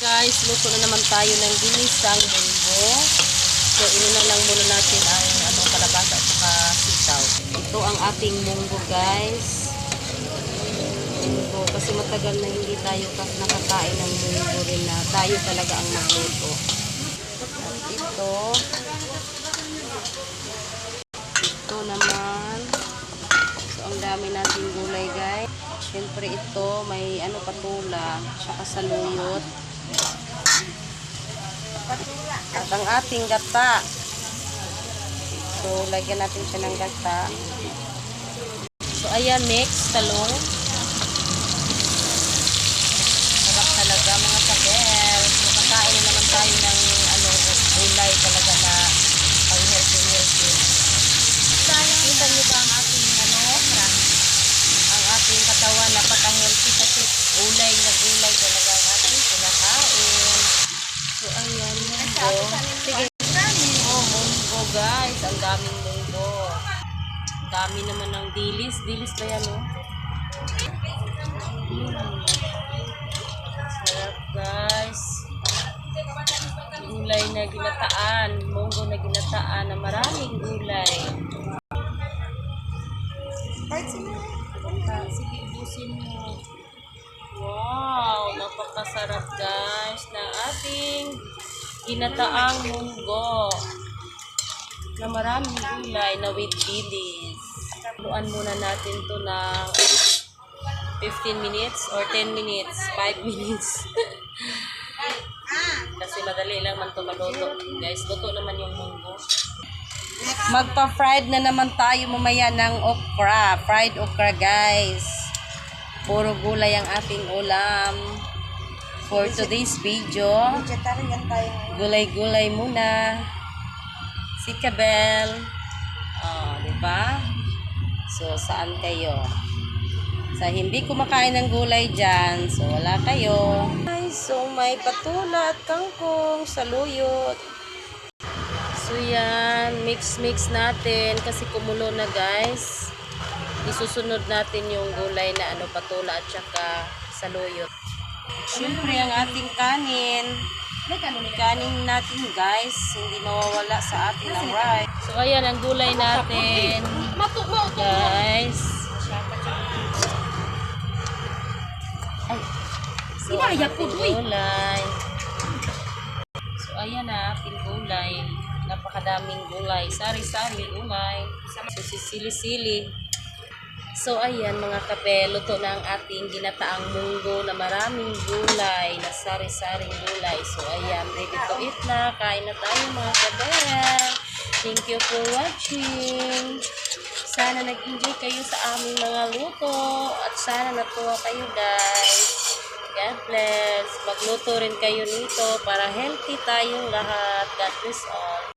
Guys, luto na naman tayo ng ginisang munggo. So, inuna lang muna natin ang kalabasa at saka sitaw. Ito ang ating munggo, guys. Munggo, kasi matagal na hindi tayo nakakain ng munggo rin na tayo talaga ang magluto. At ito naman. So, ang dami nating gulay, guys. Siyempre ito, may patula, saka saluyot. At ang ating gata. So, lagyan natin siya ng gata. So, ayan, mix, talong. Sarap talaga, mga kabel. So, kakain na naman tayo ng gulay talaga na pang-healthy. Tingnan nyo ba ang ating ang ating katawan na paka-healthy kasi gulay talaga ang ating kinakain. So, ayan, munggo. Sige. Oh, munggo, guys. Ang daming munggo. Dami naman ng dilis. Dilis ba yan, oh? Sarap, guys. Gulay na ginataan. Munggo na ginataan na maraming gulay. Sige, ubusin mo. Wow, napakasarap, guys, ng ating ginataang munggo na maraming gulay na with dilis. Luan muna natin to ng 15 minutes or 10 minutes, 5 minutes. Kasi madali lang man to maluto, guys. Luto naman yung munggo. Magpa-fried na naman tayo mamaya ng okra. Fried okra, guys. Puro gulay ang ating ulam. For today's video, gulay-gulay muna. Si Kabel. Oh, diba? So, saan kayo? Sa hindi kumakain ng gulay dyan, so wala kayo. So, may patula at kangkong, saluyot. So, yan. Mix natin kasi kumulo na, guys. Isusunod natin yung gulay na patula at saka saluyot. Siyempre, ang ating kanin. Kanin natin, guys. Hindi mawawala sa atin ang rice. So, ayan ang gulay natin. Guys. So, ating gulay. So, ayan na ating gulay. Napakadaming gulay. Sari-sari gulay. So, sisili-sili. So, ayan mga kape, luto na ang ating ginataang munggo na maraming gulay, na sari-saring gulay. So, ayan, ready to eat na. Kain na tayo mga kape. Thank you for watching. Sana nag-enjoy kayo sa aming mga luto. At sana natuwa kayo, guys. God bless. Magluto rin kayo nito para healthy tayong lahat. God bless all.